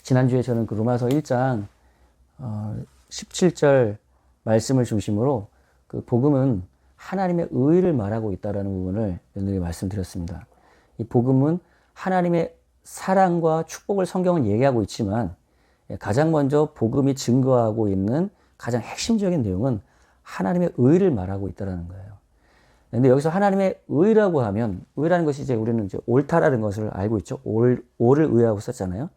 지난주에 저는 그 로마서 1장 17절 말씀을 중심으로 그 복음은 하나님의 의를 말하고 있다는 부분을 여러분에게 말씀드렸습니다. 이 복음은 하나님의 사랑과 축복을 성경은 얘기하고 있지만 가장 먼저 복음이 증거하고 있는 가장 핵심적인 내용은 하나님의 의를 말하고 있다는 거예요. 근데 여기서 하나님의 의라고 하면, 의라는 것이 이제 우리는 이제 옳다라는 것을 알고 있죠. 옳을 의하고 썼잖아요.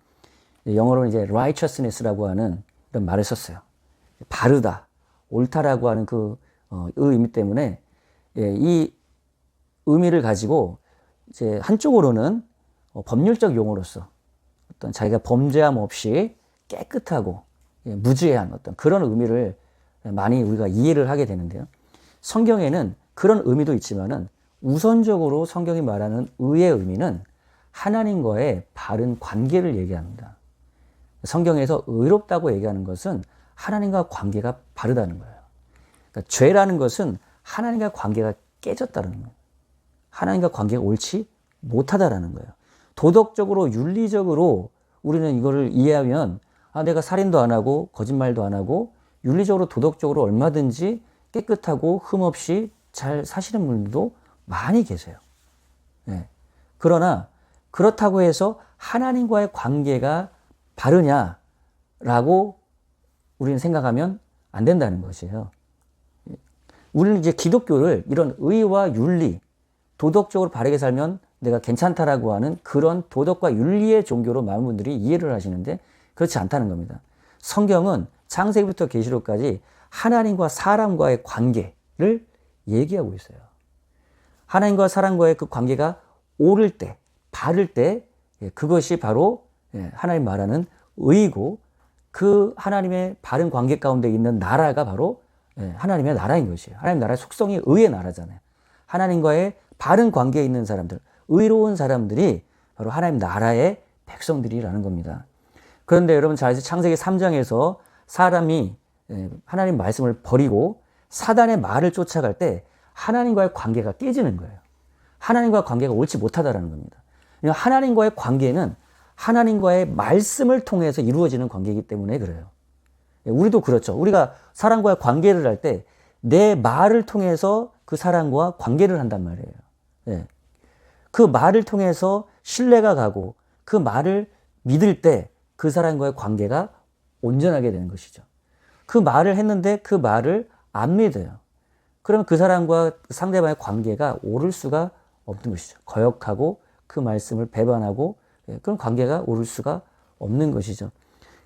영어로는 이제 righteousness라고 하는 이런 말을 썼어요. 바르다, 옳다라고 하는 그 의미 때문에 이 의미를 가지고 이제 한쪽으로는 법률적 용어로서 어떤 자기가 범죄함 없이 깨끗하고 무죄한 어떤 그런 의미를 많이 우리가 이해를 하게 되는데요. 성경에는 그런 의미도 있지만은 우선적으로 성경이 말하는 의의 의미는 하나님과의 바른 관계를 얘기합니다. 성경에서 의롭다고 얘기하는 것은 하나님과 관계가 바르다는 거예요. 그러니까 죄라는 것은 하나님과 관계가 깨졌다는 거예요. 하나님과 관계가 옳지 못하다라는 거예요. 도덕적으로 윤리적으로 우리는 이거를 이해하면 내가 살인도 안 하고 거짓말도 안 하고 윤리적으로 도덕적으로 얼마든지 깨끗하고 흠없이 잘 사시는 분들도 많이 계세요. 그러나 그렇다고 해서 하나님과의 관계가 바르냐라고 우리는 생각하면 안 된다는 것이에요. 우리는 이제 기독교를 이런 의와 윤리, 도덕적으로 바르게 살면 내가 괜찮다라고 하는 그런 도덕과 윤리의 종교로 많은 분들이 이해를 하시는데 그렇지 않다는 겁니다. 성경은 창세기부터 계시록까지 하나님과 사람과의 관계를 얘기하고 있어요. 하나님과 사람과의 그 관계가 옳을 때, 바를 때 그것이 바로 하나님 말하는 의이고 그 하나님의 바른 관계 가운데 있는 나라가 바로 하나님의 나라인 것이에요. 하나님 나라의 속성이 의의 나라잖아요. 하나님과의 바른 관계에 있는 사람들, 의로운 사람들이 바로 하나님 나라의 백성들이라는 겁니다. 그런데 여러분 잘 아시죠? 창세기 3장에서 사람이 하나님 말씀을 버리고 사단의 말을 쫓아갈 때 하나님과의 관계가 깨지는 거예요. 하나님과 관계가 옳지 못하다라는 겁니다. 하나님과의 관계는 하나님과의 말씀을 통해서 이루어지는 관계이기 때문에 그래요. 우리도 그렇죠. 우리가 사람과의 관계를 할 때 내 말을 통해서 그 사람과 관계를 한단 말이에요. 그 말을 통해서 신뢰가 가고 그 말을 믿을 때 그 사람과의 관계가 온전하게 되는 것이죠. 그 말을 했는데 그 말을 안 믿어요. 그러면 그 사람과 상대방의 관계가 오를 수가 없는 것이죠. 거역하고 그 말씀을 배반하고 그런 관계가 오를 수가 없는 것이죠.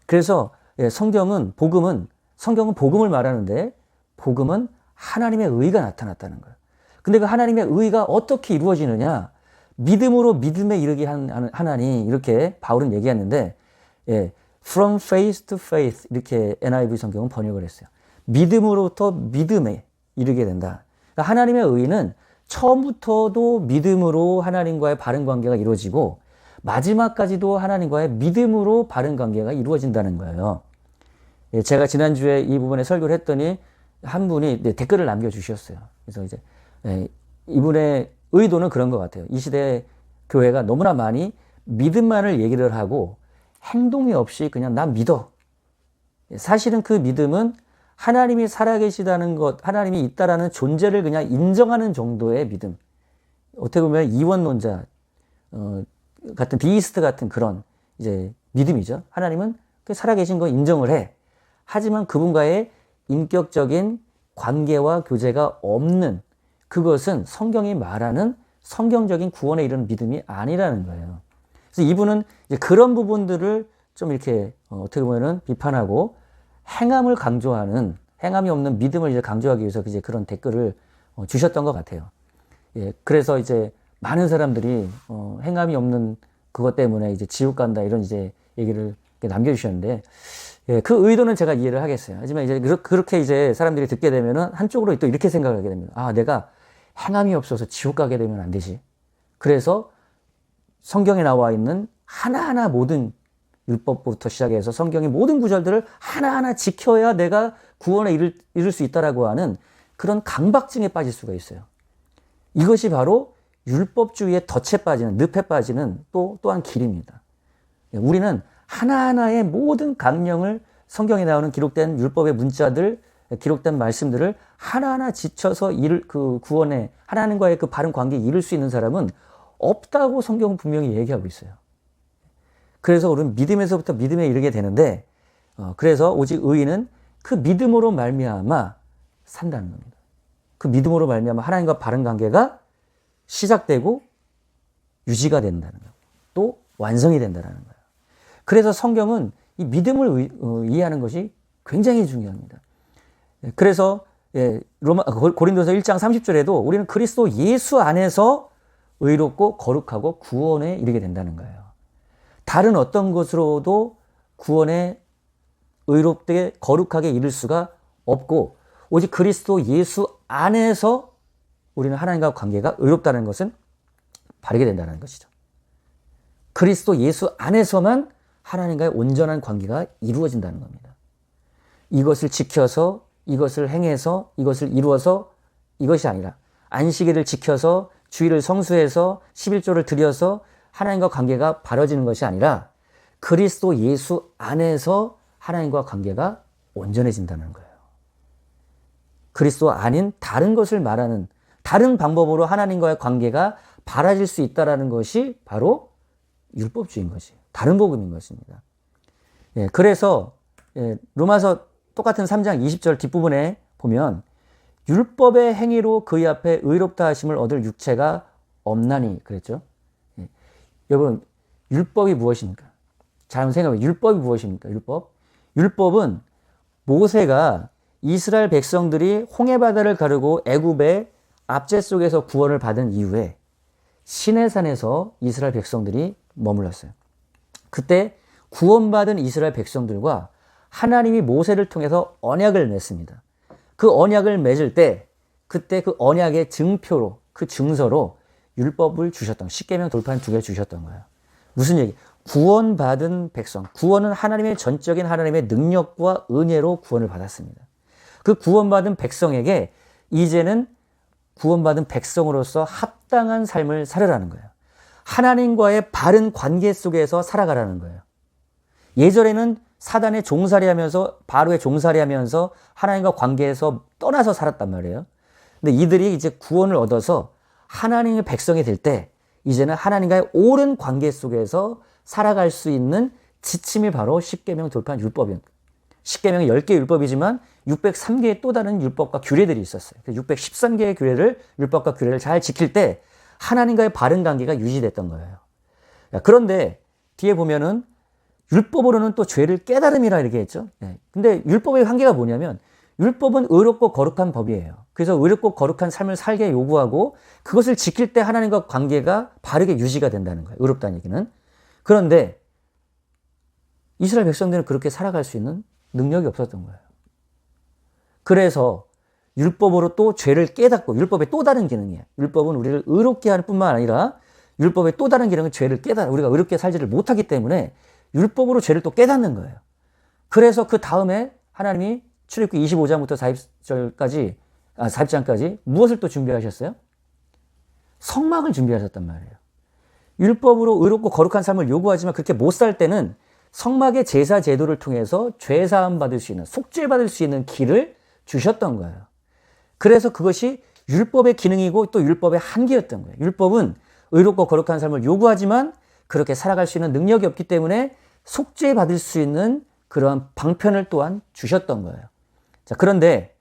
그래서 성경은 복음을 말하는데 복음은 하나님의 의가 나타났다는 거예요. 근데 그 하나님의 의가 어떻게 이루어지느냐? 믿음으로 믿음에 이르게 하나니 이렇게 바울은 얘기했는데 from faith to faith 이렇게 NIV 성경은 번역을 했어요. 믿음으로부터 믿음에 이르게 된다. 그러니까 하나님의 의는 처음부터도 믿음으로 하나님과의 바른 관계가 이루어지고 마지막까지도 하나님과의 믿음으로 바른 관계가 이루어진다는 거예요. 제가 지난주에 이 부분에 설교를 했더니 한 분이 댓글을 남겨주셨어요. 그래서 이제 이분의 의도는 그런 것 같아요. 이 시대 교회가 너무나 많이 믿음만을 얘기를 하고 행동이 없이 그냥 난 믿어. 사실은 그 믿음은 하나님이 살아계시다는 것, 하나님이 있다라는 존재를 그냥 인정하는 정도의 믿음. 어떻게 보면 이원론자 같은 비이스트 같은 그런 이제 믿음이죠. 하나님은 살아계신 거 인정을 해. 하지만 그분과의 인격적인 관계와 교제가 없는 그것은 성경이 말하는 성경적인 구원에 이르는 믿음이 아니라는 거예요. 그래서 이분은 이제 그런 부분들을 좀 이렇게 어떻게 보면은 비판하고 행함을 강조하는 행함이 없는 믿음을 이제 강조하기 위해서 이제 그런 댓글을 주셨던 것 같아요. 그래서 이제 많은 사람들이 행함이 없는 그것 때문에 이제 지옥 간다 이런 이제 얘기를 남겨주셨는데 그 의도는 제가 이해를 하겠어요. 하지만 이제 그렇게 이제 사람들이 듣게 되면은 한쪽으로 또 이렇게 생각을 하게 됩니다. 내가 행함이 없어서 지옥 가게 되면 안 되지. 그래서 성경에 나와 있는 하나하나 모든 율법부터 시작해서 성경의 모든 구절들을 하나하나 지켜야 내가 구원에 이를 수 있다라고 하는 그런 강박증에 빠질 수가 있어요. 이것이 바로 율법주의의 덫에 빠지는, 늪에 빠지는 또한 길입니다. 우리는 하나하나의 모든 강령을 성경에 나오는 기록된 율법의 문자들, 기록된 말씀들을 하나하나 지쳐서 그 구원에 하나님과의 그 바른 관계에 이룰 수 있는 사람은 없다고 성경은 분명히 얘기하고 있어요. 그래서 우리는 믿음에서부터 믿음에 이르게 되는데, 그래서 오직 의인은 그 믿음으로 말미암아 산다는 겁니다. 그 믿음으로 말미암아 하나님과 바른 관계가 시작되고 유지가 된다는 거예요. 또 완성이 된다는 거예요. 그래서 성경은 이 믿음을 이해하는 것이 굉장히 중요합니다. 그래서 고린도서 1장 30절에도 우리는 그리스도 예수 안에서 의롭고 거룩하고 구원에 이르게 된다는 거예요. 다른 어떤 것으로도 구원에 의롭게 거룩하게 이룰 수가 없고 오직 그리스도 예수 안에서 우리는 하나님과 관계가 의롭다는 것은 바르게 된다는 것이죠. 그리스도 예수 안에서만 하나님과의 온전한 관계가 이루어진다는 겁니다. 이것을 지켜서 이것을 행해서 이것을 이루어서 이것이 아니라 안식일을 지켜서 주일을 성수해서 11조를 드려서 하나님과 관계가 바라지는 것이 아니라 그리스도 예수 안에서 하나님과 관계가 온전해진다는 거예요. 그리스도 아닌 다른 것을 말하는 다른 방법으로 하나님과의 관계가 바라질 수 있다는 것이 바로 율법주의인 것이에요. 다른 복음인 것입니다. 그래서 로마서 똑같은 3장 20절 뒷부분에 보면 율법의 행위로 그의 앞에 의롭다 하심을 얻을 육체가 없나니 그랬죠. 여러분 율법이 무엇입니까? 잘 한번 생각해 보세요. 율법이 무엇입니까? 율법은 모세가 이스라엘 백성들이 홍해바다를 가르고 애굽의 압제 속에서 구원을 받은 이후에 시내산에서 이스라엘 백성들이 머물렀어요. 그때 구원받은 이스라엘 백성들과 하나님이 모세를 통해서 언약을 맺습니다. 그 언약을 맺을 때 그때 그 언약의 증표로 그 증서로 율법을 주셨던 십계명 돌판 2개를 주셨던 거예요. 무슨 얘기? 구원받은 백성, 구원은 하나님의 전적인 하나님의 능력과 은혜로 구원을 받았습니다. 그 구원받은 백성에게 이제는 구원받은 백성으로서 합당한 삶을 살으라는 거예요. 하나님과의 바른 관계 속에서 살아가라는 거예요. 예전에는 사단의 종살이하면서 바로의 종살이하면서 하나님과 관계에서 떠나서 살았단 말이에요. 근데 이들이 이제 구원을 얻어서 하나님의 백성이 될 때 이제는 하나님과의 옳은 관계 속에서 살아갈 수 있는 지침이 바로 십계명 돌파한 율법이었어요. 십계명이 10개 율법이지만 603개의 또 다른 율법과 규례들이 있었어요. 613개의 규례를 율법과 규례를 잘 지킬 때 하나님과의 바른 관계가 유지됐던 거예요. 그런데 뒤에 보면은 율법으로는 또 죄를 깨달음이라 이렇게 했죠. 근데 율법의 한계가 뭐냐면 율법은 의롭고 거룩한 법이에요. 그래서 의롭고 거룩한 삶을 살게 요구하고 그것을 지킬 때 하나님과 관계가 바르게 유지가 된다는 거예요. 의롭다는 얘기는. 그런데 이스라엘 백성들은 그렇게 살아갈 수 있는 능력이 없었던 거예요. 그래서 율법으로 또 죄를 깨닫고 율법의 또 다른 기능이에요. 율법은 우리를 의롭게 하는 뿐만 아니라 율법의 또 다른 기능은 죄를 깨달아 우리가 의롭게 살지를 못하기 때문에 율법으로 죄를 또 깨닫는 거예요. 그래서 그 다음에 하나님이 출애굽기 25장부터 40장까지 무엇을 또 준비하셨어요? 성막을 준비하셨단 말이에요. 율법으로 의롭고 거룩한 삶을 요구하지만 그렇게 못 살 때는 성막의 제사 제도를 통해서 죄사함 받을 수 있는 속죄 받을 수 있는 길을 주셨던 거예요. 그래서 그것이 율법의 기능이고 또 율법의 한계였던 거예요. 율법은 의롭고 거룩한 삶을 요구하지만 그렇게 살아갈 수 있는 능력이 없기 때문에 속죄 받을 수 있는 그러한 방편을 또한 주셨던 거예요. 자, 그런데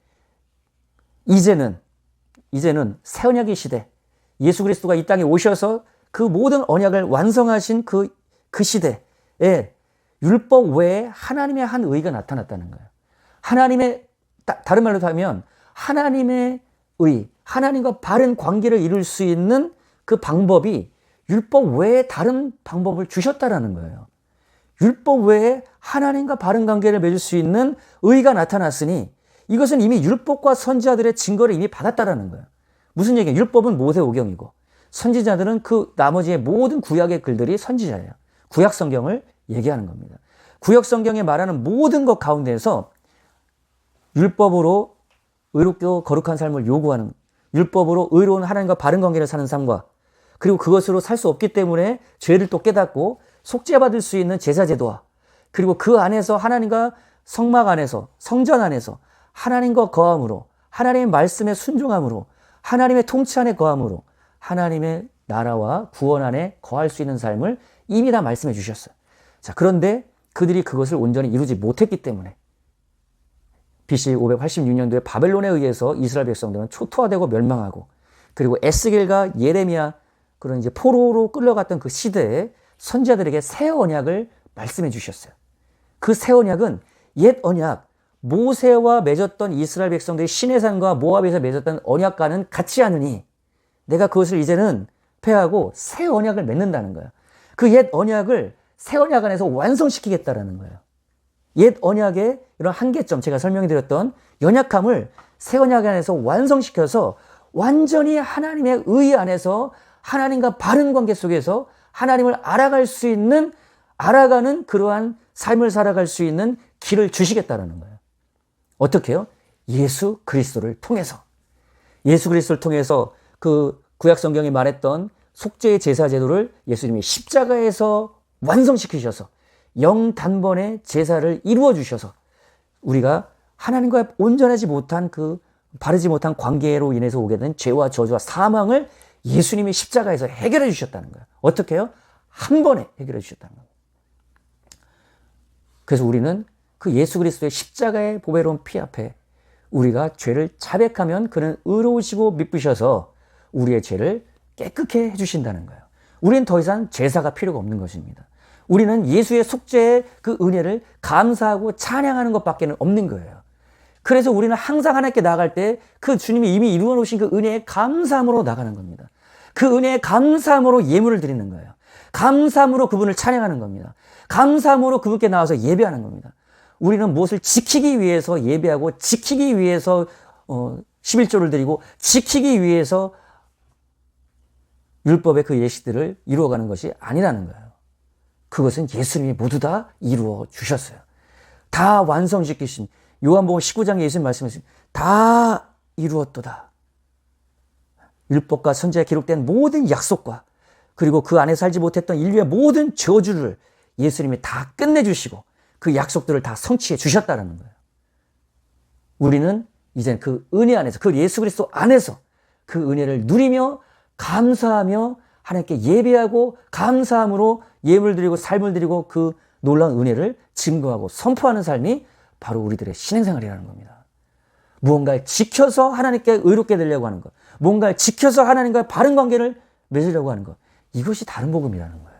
이제는 새 언약의 시대, 예수 그리스도가 이 땅에 오셔서 그 모든 언약을 완성하신 그 시대에 율법 외에 하나님의 한 의가 나타났다는 거예요. 하나님의 다른 말로 하면 하나님의 의, 하나님과 바른 관계를 이룰 수 있는 그 방법이 율법 외에 다른 방법을 주셨다라는 거예요. 율법 외에 하나님과 바른 관계를 맺을 수 있는 의가 나타났으니 이것은 이미 율법과 선지자들의 증거를 이미 받았다라는 거예요. 무슨 얘기예요? 율법은 모세오경이고 선지자들은 그 나머지의 모든 구약의 글들이 선지자예요. 구약 성경을 얘기하는 겁니다. 구약 성경에 말하는 모든 것 가운데서 율법으로 의롭고 거룩한 삶을 요구하는 율법으로 의로운 하나님과 바른 관계를 사는 삶과 그리고 그것으로 살 수 없기 때문에 죄를 또 깨닫고 속죄받을 수 있는 제사 제도와 그리고 그 안에서 하나님과 성막 안에서, 성전 안에서 하나님과 거함으로, 하나님의 말씀에 순종함으로, 하나님의 통치 안에 거함으로 하나님의 나라와 구원 안에 거할 수 있는 삶을 이미 다 말씀해 주셨어요. 자, 그런데 그들이 그것을 온전히 이루지 못했기 때문에 BC 586년도에 바벨론에 의해서 이스라엘 백성들은 초토화되고 멸망하고, 그리고 에스겔과 예레미야, 그런 이제 포로로 끌려갔던 그 시대에 선지자들에게 새 언약을 말씀해 주셨어요. 그 새 언약은 옛 언약, 모세와 맺었던 이스라엘 백성들이 시내산과 모압에서 맺었던 언약과는 같지 않으니 내가 그것을 이제는 폐하고 새 언약을 맺는다는 거예요. 그 옛 언약을 새 언약 안에서 완성시키겠다라는 거예요. 옛 언약의 이런 한계점, 제가 설명드렸던 연약함을 새 언약 안에서 완성시켜서 완전히 하나님의 의 안에서 하나님과 바른 관계 속에서 하나님을 알아갈 수 있는, 알아가는 그러한 삶을 살아갈 수 있는 길을 주시겠다라는 거예요. 어떻게 해요? 예수 그리스도를 통해서. 예수 그리스도를 통해서 그 구약 성경이 말했던 속죄의 제사 제도를 예수님이 십자가에서 완성시키셔서 영단번의 제사를 이루어 주셔서 우리가 하나님과 온전하지 못한 그 바르지 못한 관계로 인해서 오게 된 죄와 저주와 사망을 예수님이 십자가에서 해결해 주셨다는 거예요. 어떻게 해요? 한 번에 해결해 주셨다는 거예요. 그래서 우리는 그 예수 그리스도의 십자가의 보배로운 피 앞에 우리가 죄를 자백하면 그는 의로우시고 미쁘셔서 우리의 죄를 깨끗게 해주신다는 거예요. 우리는 더 이상 제사가 필요가 없는 것입니다. 우리는 예수의 속죄의 그 은혜를 감사하고 찬양하는 것밖에 없는 거예요. 그래서 우리는 항상 하나님께 나아갈 때 그 주님이 이미 이루어 놓으신 그 은혜에 감사함으로 나가는 겁니다. 그 은혜에 감사함으로 예물을 드리는 거예요. 감사함으로 그분을 찬양하는 겁니다. 감사함으로 그분께 나와서 예배하는 겁니다. 우리는 무엇을 지키기 위해서 예배하고 지키기 위해서 11조를 드리고 지키기 위해서 율법의 그 예식들을 이루어가는 것이 아니라는 거예요. 그것은 예수님이 모두 다 이루어 주셨어요. 다 완성시키신, 요한복음 19장에 예수님 말씀하신 다 이루었도다. 율법과 선지자에 기록된 모든 약속과 그리고 그 안에 살지 못했던 인류의 모든 저주를 예수님이 다 끝내주시고 그 약속들을 다 성취해 주셨다는 거예요. 우리는 이제 그 은혜 안에서, 그 예수 그리스도 안에서 그 은혜를 누리며 감사하며 하나님께 예배하고 감사함으로 예물 드리고 삶을 드리고 그 놀라운 은혜를 증거하고 선포하는 삶이 바로 우리들의 신앙생활이라는 겁니다. 무언가를 지켜서 하나님께 의롭게 되려고 하는 것, 무언가를 지켜서 하나님과의 바른 관계를 맺으려고 하는 것, 이것이 다른 복음이라는 거예요.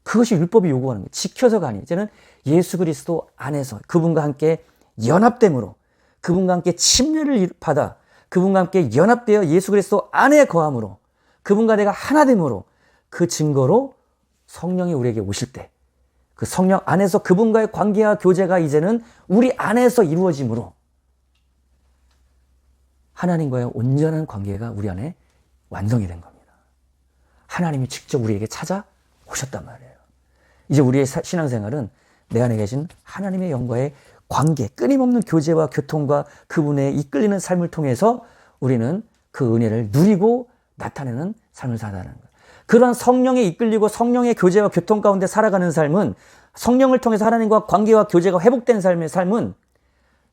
그것이 율법이 요구하는 거예요. 지켜서가 아니에요. 이제는 예수 그리스도 안에서 그분과 함께 연합됨으로, 그분과 함께 침례를 받아 그분과 함께 연합되어 예수 그리스도 안에 거함으로, 그분과 내가 하나됨으로, 그 증거로 성령이 우리에게 오실 때 그 성령 안에서 그분과의 관계와 교제가 이제는 우리 안에서 이루어짐으로 하나님과의 온전한 관계가 우리 안에 완성이 된 겁니다. 하나님이 직접 우리에게 찾아오셨단 말이에요. 이제 우리의 신앙생활은 내 안에 계신 하나님의 영과의 관계, 끊임없는 교제와 교통과 그분의 이끌리는 삶을 통해서 우리는 그 은혜를 누리고 나타내는 삶을 살아가는 거예요. 그런 성령에 이끌리고 성령의 교제와 교통 가운데 살아가는 삶은, 성령을 통해서 하나님과 관계와 교제가 회복된 삶의 삶은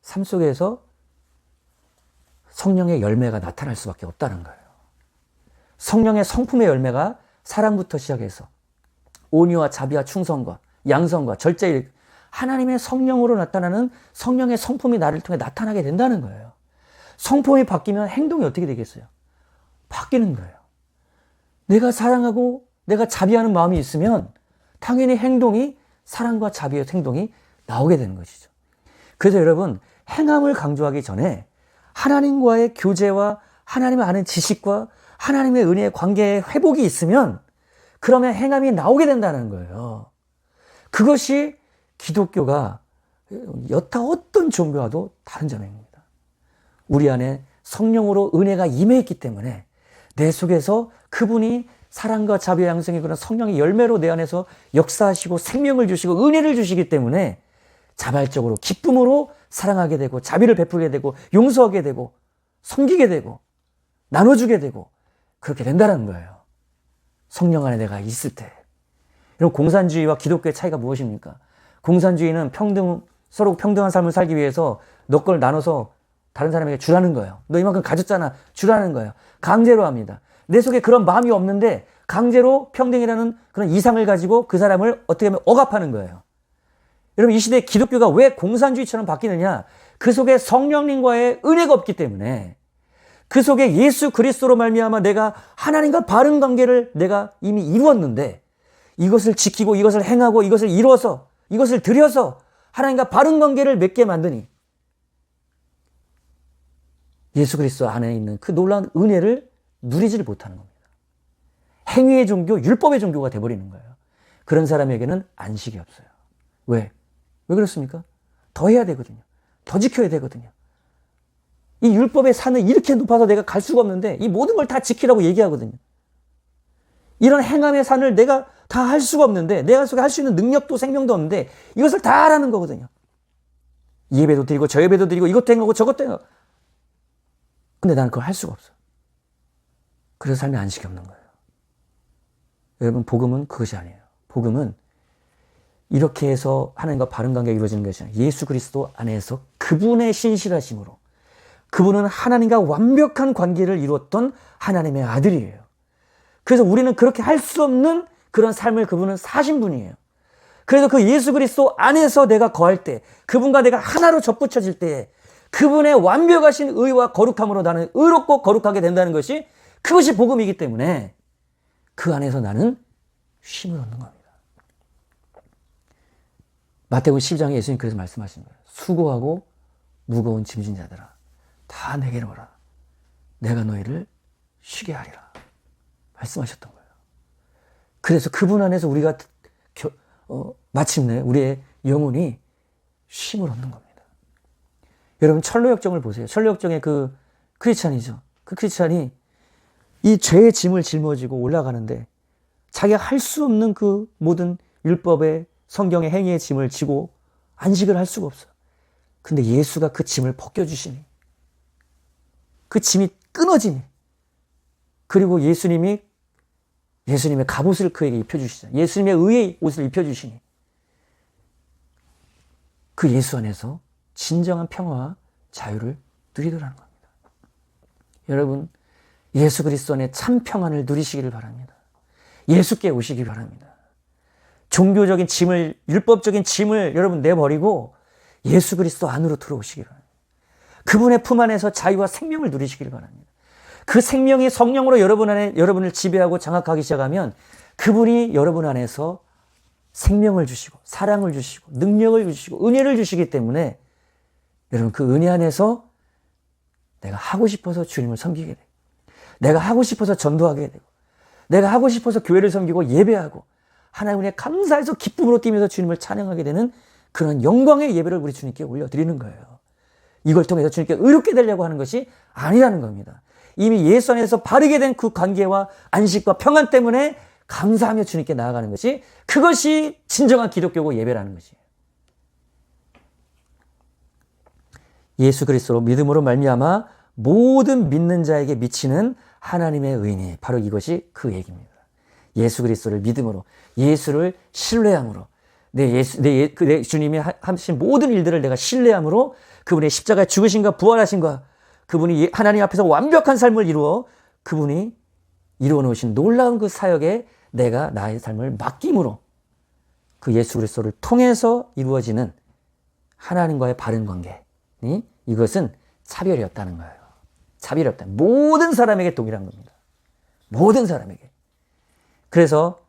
삶 속에서 성령의 열매가 나타날 수밖에 없다는 거예요. 성령의 성품의 열매가 사랑부터 시작해서 온유와 자비와 충성과 양성과 절제, 하나님의 성령으로 나타나는 성령의 성품이 나를 통해 나타나게 된다는 거예요. 성품이 바뀌면 행동이 어떻게 되겠어요? 바뀌는 거예요. 내가 사랑하고 내가 자비하는 마음이 있으면 당연히 행동이, 사랑과 자비의 행동이 나오게 되는 것이죠. 그래서 여러분, 행함을 강조하기 전에 하나님과의 교제와 하나님을 아는 지식과 하나님의 은혜의 관계의 회복이 있으면 그러면 행함이 나오게 된다는 거예요. 그것이 기독교가 여타 어떤 종교와도 다른 점입니다. 우리 안에 성령으로 은혜가 임해있기 때문에 내 속에서 그분이 사랑과 자비와 양성의 그런 성령의 열매로 내 안에서 역사하시고 생명을 주시고 은혜를 주시기 때문에 자발적으로 기쁨으로 사랑하게 되고 자비를 베풀게 되고 용서하게 되고 섬기게 되고 나눠주게 되고 그렇게 된다는 거예요. 성령 안에 내가 있을 때. 여러분, 공산주의와 기독교의 차이가 무엇입니까? 공산주의는 서로 평등한 삶을 살기 위해서 너 걸 나눠서 다른 사람에게 주라는 거예요. 너 이만큼 가졌잖아. 주라는 거예요. 강제로 합니다. 내 속에 그런 마음이 없는데 강제로 평등이라는 그런 이상을 가지고 그 사람을 어떻게 하면 억압하는 거예요. 여러분, 이 시대에 기독교가 왜 공산주의처럼 바뀌느냐? 그 속에 성령님과의 은혜가 없기 때문에, 그 속에 예수 그리스도로 말미암아 내가 하나님과 바른 관계를 내가 이미 이루었는데, 이것을 지키고 이것을 행하고 이것을 이루어서 이것을 들여서 하나님과 바른 관계를 맺게 만드니 예수 그리스도 안에 있는 그 놀라운 은혜를 누리지를 못하는 겁니다. 행위의 종교, 율법의 종교가 돼버리는 거예요. 그런 사람에게는 안식이 없어요. 왜 그렇습니까? 더 해야 되거든요. 더 지켜야 되거든요. 이 율법의 산은 이렇게 높아서 내가 갈 수가 없는데 이 모든 걸 다 지키라고 얘기하거든요. 이런 행함의 산을 내가 다 할 수가 없는데, 내가 할 수 있는 능력도 생명도 없는데 이것을 다 하라는 거거든요. 이 예배도 드리고 저 예배도 드리고 이것도 행하고 저것도 행하고. 근데 나는 그걸 할 수가 없어. 그래서 삶에 안식이 없는 거예요. 여러분, 복음은 그것이 아니에요. 복음은 이렇게 해서 하나님과 바른 관계가 이루어지는 것이 아니라 예수 그리스도 안에서 그분의 신실하심으로, 그분은 하나님과 완벽한 관계를 이루었던 하나님의 아들이에요. 그래서 우리는 그렇게 할 수 없는 그런 삶을 그분은 사신 분이에요. 그래서 그 예수 그리스도 안에서 내가 거할 때, 그분과 내가 하나로 접붙여질 때 그분의 완벽하신 의와 거룩함으로 나는 의롭고 거룩하게 된다는 것이, 그것이 복음이기 때문에 그 안에서 나는 쉼을 얻는 겁니다. 마태복음 12장에 예수님 그래서 말씀하신 거예요. 수고하고 무거운 짐진 자들아, 다 내게로 오라. 내가 너희를 쉬게 하리라. 말씀하셨던 거예요. 그래서 그분 안에서 우리가 마침내 우리의 영혼이 쉼을 얻는 겁니다. 여러분, 철로역정을 보세요. 철로역정의 그 크리스찬이죠. 그 크리스찬이 이 죄의 짐을 짊어지고 올라가는데 자기가 할 수 없는 그 모든 율법의 성경의 행위의 짐을 지고 안식을 할 수가 없어요. 근데 예수가 그 짐을 벗겨주시니, 그 짐이 끊어지니, 그리고 예수님의 갑옷을 그에게 입혀주시죠. 예수님의 의의 옷을 입혀주시니 그 예수 안에서 진정한 평화와 자유를 누리더라는 겁니다. 여러분, 예수 그리스도 안에 참 평안을 누리시기를 바랍니다. 예수께 오시기 바랍니다. 종교적인 짐을, 율법적인 짐을 여러분 내버리고 예수 그리스도 안으로 들어오시기 바랍니다. 그분의 품 안에서 자유와 생명을 누리시기를 바랍니다. 그 생명이 성령으로 여러분을 지배하고 장악하기 시작하면 그분이 여러분 안에서 생명을 주시고 사랑을 주시고 능력을 주시고 은혜를 주시기 때문에 여러분, 그 은혜 안에서 내가 하고 싶어서 주님을 섬기게 되고, 내가 하고 싶어서 전도하게 되고, 내가 하고 싶어서 교회를 섬기고 예배하고 하나님의 감사해서 기쁨으로 뛰면서 주님을 찬양하게 되는 그런 영광의 예배를 우리 주님께 올려드리는 거예요. 이걸 통해서 주님께 의롭게 되려고 하는 것이 아니라는 겁니다. 이미 예수 안에서 바르게 된 그 관계와 안식과 평안 때문에 감사하며 주님께 나아가는 것이, 그것이 진정한 기독교고 예배라는 것이에요. 예수 그리스도로 믿음으로 말미암아 모든 믿는 자에게 미치는 하나님의 의인이, 바로 이것이 그 얘기입니다. 예수 그리스도를 믿음으로, 예수를 신뢰함으로, 내 주님이 하신 모든 일들을 내가 신뢰함으로, 그분의 십자가의 죽으심과 부활하심과 그분이 하나님 앞에서 완벽한 삶을 이루어 그분이 이루어 놓으신 놀라운 그 사역에 내가 나의 삶을 맡김으로, 그 예수 그리스도를 통해서 이루어지는 하나님과의 바른 관계, 이것은 차별이 없다는 거예요. 차별이 없다. 모든 사람에게 동일한 겁니다. 모든 사람에게. 그래서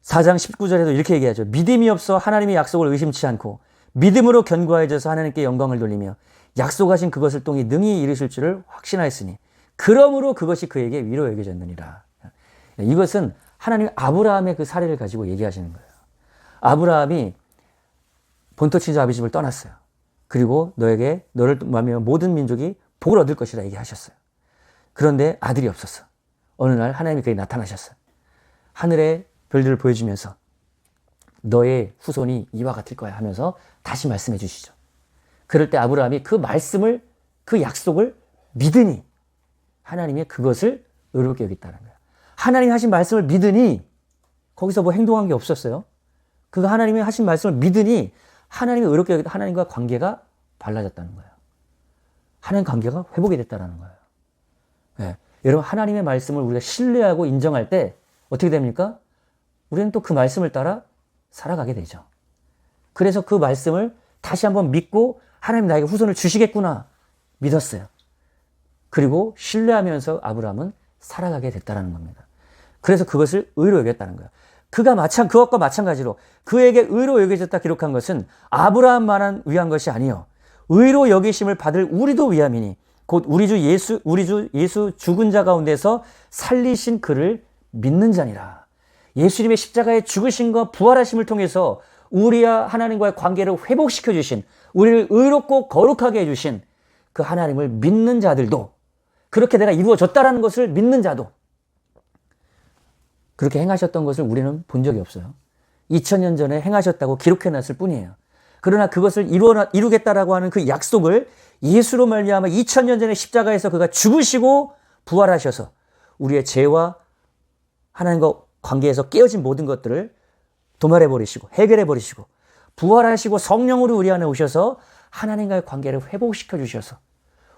4장 19절에도 이렇게 얘기하죠. 믿음이 없어 하나님의 약속을 의심치 않고 믿음으로 견고해져서 하나님께 영광을 돌리며 약속하신 그것을 통해 능히 이루실 줄을 확신하였으니 그러므로 그것이 그에게 위로 여겨졌느니라. 이것은 하나님 아브라함의 그 사례를 가지고 얘기하시는 거예요. 아브라함이 본토 친자 아비 집을 떠났어요. 그리고 너를 말미암아 모든 민족이 복을 얻을 것이라 얘기하셨어요. 그런데 아들이 없었어. 어느 날 하나님이 그에게 나타나셨어요. 하늘의 별들을 보여주면서 너의 후손이 이와 같을 거야 하면서 다시 말씀해 주시죠. 그럴 때 아브라함이 그 말씀을, 그 약속을 믿으니 하나님이 그것을 의롭게 여겼다는 거예요. 하나님 하신 말씀을 믿으니 거기서 뭐 행동한 게 없었어요. 그가 하나님이 하신 말씀을 믿으니 하나님이 의롭게 여기다 하나님과 관계가 달라졌다는 거예요. 하나님 관계가 회복이 됐다는 거예요. 네. 여러분, 하나님의 말씀을 우리가 신뢰하고 인정할 때 어떻게 됩니까? 우리는 또 그 말씀을 따라 살아가게 되죠. 그래서 그 말씀을 다시 한번 믿고 하나님 나에게 후손을 주시겠구나 믿었어요. 그리고 신뢰하면서 아브라함은 살아가게 됐다는 겁니다. 그래서 그것을 의로 여겼다는 거예요. 그것과 마찬가지로 그에게 의로 여겨졌다 기록한 것은 아브라함만을 위한 것이 아니요 의로 여기심을 받을 우리도 위함이니 곧 우리 주 예수 죽은 자 가운데서 살리신 그를 믿는 자니라. 예수님의 십자가의 죽으심과 부활하심을 통해서 우리와 하나님과의 관계를 회복시켜 주신, 우리를 의롭고 거룩하게 해주신 그 하나님을 믿는 자들도, 그렇게 내가 이루어졌다라는 것을 믿는 자도 그렇게 행하셨던 것을 우리는 본 적이 없어요. 2000년 전에 행하셨다고 기록해놨을 뿐이에요. 그러나 그것을 이루겠다라고 하는 그 약속을 예수로 말미암아 2000년 전에 십자가에서 그가 죽으시고 부활하셔서 우리의 죄와 하나님과 관계에서 깨어진 모든 것들을 도말해버리시고 해결해버리시고 부활하시고 성령으로 우리 안에 오셔서 하나님과의 관계를 회복시켜 주셔서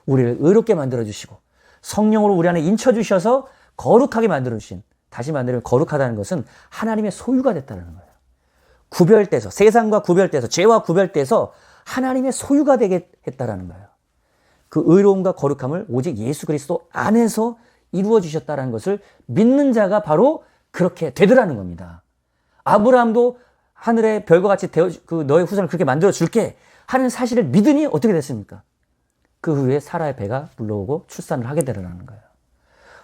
우리를 의롭게 만들어주시고 성령으로 우리 안에 인쳐주셔서 거룩하게 만들어주신, 다시 만들면 거룩하다는 것은 하나님의 소유가 됐다는 거예요. 구별돼서, 세상과 구별돼서, 죄와 구별돼서 하나님의 소유가 되게 했다는 거예요. 그 의로움과 거룩함을 오직 예수 그리스도 안에서 이루어 주셨다는 것을 믿는 자가 바로 그렇게 되더라는 겁니다. 아브라함도 하늘의 별과 같이 너의 후손을 그렇게 만들어 줄게 하는 사실을 믿으니 어떻게 됐습니까? 그 후에 사라의 배가 불러오고 출산을 하게 되더라는 거예요.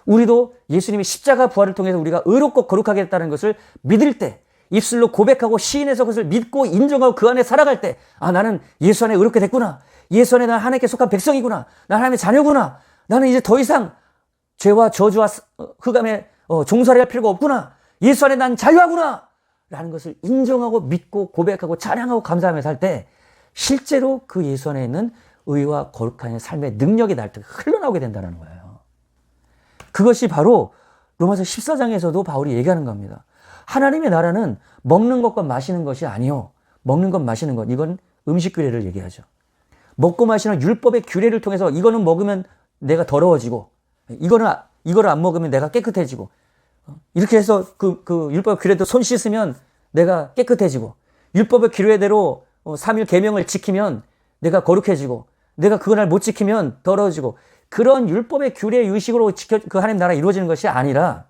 우리도 예수님의 십자가 부활을 통해서 우리가 의롭고 거룩하게 됐다는 것을 믿을 때, 입술로 고백하고 시인해서 그것을 믿고 인정하고 그 안에 살아갈 때, 아, 나는 예수 안에 의롭게 됐구나. 예수 안에 난 하나님께 속한 백성이구나. 난 하나님의 자녀구나. 나는 이제 더 이상 죄와 저주와 흑암에 종살이 할 필요가 없구나. 예수 안에 난 자유하구나. 라는 것을 인정하고 믿고 고백하고 찬양하고 감사하며 살 때 실제로 그 예수 안에 있는 의와 거룩한 삶의 능력이 날 때 흘러나오게 된다는 거예요. 그것이 바로 로마서 14장에서도 바울이 얘기하는 겁니다. 하나님의 나라는 먹는 것과 마시는 것이 아니요. 먹는 것, 마시는 것. 이건 음식 규례를 얘기하죠. 먹고 마시는 율법의 규례를 통해서 이거는 먹으면 내가 더러워지고 이거를 안 먹으면 내가 깨끗해지고 이렇게 해서 그 율법 규례도 손 씻으면 내가 깨끗해지고 율법의 규례대로 3일 계명을 지키면 내가 거룩해지고 내가 그걸 못 지키면 더러워지고 그런 율법의 규례 유식으로 그 하나님 나라 이루어지는 것이 아니라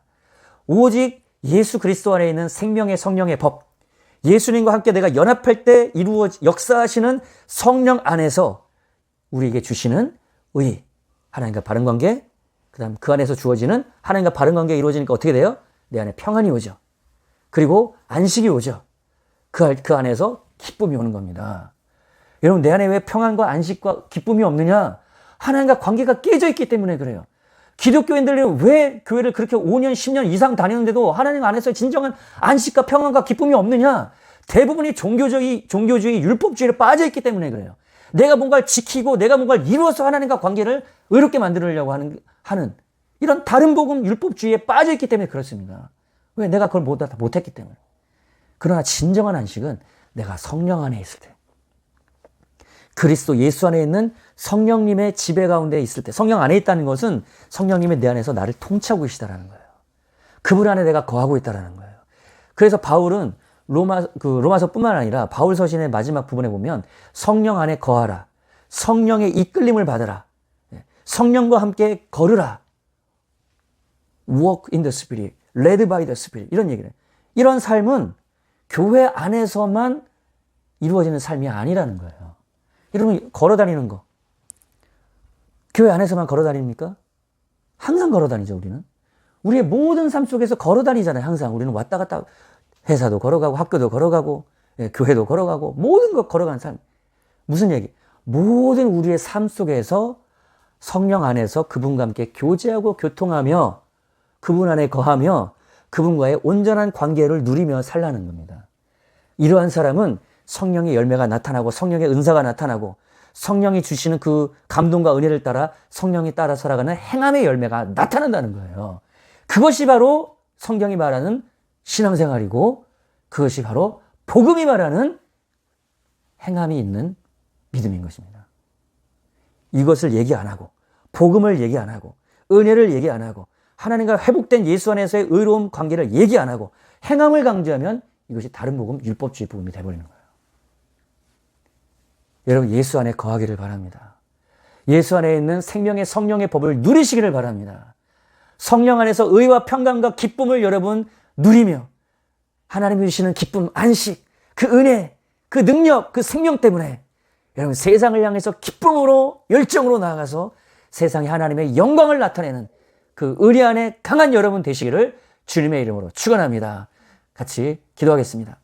오직 예수 그리스도 안에 있는 생명의 성령의 법, 예수님과 함께 내가 연합할 때 역사하시는 성령 안에서 우리에게 주시는 의, 하나님과 바른 관계, 그 다음 그 안에서 주어지는 하나님과 바른 관계가 이루어지니까 어떻게 돼요? 내 안에 평안이 오죠. 그리고 안식이 오죠. 그 안에서 기쁨이 오는 겁니다. 여러분, 내 안에 왜 평안과 안식과 기쁨이 없느냐? 하나님과 관계가 깨져 있기 때문에 그래요. 기독교인들은 왜 교회를 그렇게 5년, 10년 이상 다니는데도 하나님 안에서 진정한 안식과 평안과 기쁨이 없느냐? 대부분이 종교주의, 율법주의에 빠져 있기 때문에 그래요. 내가 뭔가를 지키고 내가 뭔가를 이루어서 하나님과 관계를 의롭게 만들려고 하는 이런 다른 복음 율법주의에 빠져 있기 때문에 그렇습니다. 왜? 내가 그걸 못했기 때문에. 그러나 진정한 안식은 내가 성령 안에 있을 때, 그리스도 예수 안에 있는 성령님의 지배 가운데 있을 때, 성령 안에 있다는 것은 성령님이 내 안에서 나를 통치하고 계시다라는 거예요. 그분 안에 내가 거하고 있다라는 거예요. 그래서 바울은 로마서뿐만 아니라 바울 서신의 마지막 부분에 보면 성령 안에 거하라, 성령의 이끌림을 받으라, 성령과 함께 걸으라, walk in the spirit, led by the spirit, 이런 얘기를 해요. 이런 삶은 교회 안에서만 이루어지는 삶이 아니라는 거예요. 여러분, 걸어다니는 거 교회 안에서만 걸어다닙니까? 항상 걸어다니죠. 우리는 우리의 모든 삶 속에서 걸어다니잖아요. 항상 우리는 왔다 갔다, 회사도 걸어가고 학교도 걸어가고 교회도 걸어가고 모든 것 걸어가는 삶. 무슨 얘기? 모든 우리의 삶 속에서 성령 안에서 그분과 함께 교제하고 교통하며 그분 안에 거하며 그분과의 온전한 관계를 누리며 살라는 겁니다. 이러한 사람은 성령의 열매가 나타나고 성령의 은사가 나타나고 성령이 주시는 그 감동과 은혜를 따라 성령이 따라 살아가는 행함의 열매가 나타난다는 거예요. 그것이 바로 성경이 말하는 신앙생활이고 그것이 바로 복음이 말하는 행함이 있는 믿음인 것입니다. 이것을 얘기 안 하고 복음을 얘기 안 하고 은혜를 얘기 안 하고 하나님과 회복된 예수 안에서의 의로운 관계를 얘기 안 하고 행함을 강조하면 이것이 다른 복음, 율법주의 복음이 되어버리는 거예요. 여러분 예수 안에 거하기를 바랍니다. 예수 안에 있는 생명의 성령의 법을 누리시기를 바랍니다. 성령 안에서 의와 평강과 기쁨을 여러분 누리며 하나님이 주시는 기쁨, 안식, 그 은혜, 그 능력, 그 생명 때문에 여러분 세상을 향해서 기쁨으로 열정으로 나아가서 세상에 하나님의 영광을 나타내는 그 의리 안에 강한 여러분 되시기를 주님의 이름으로 축원합니다. 같이 기도하겠습니다.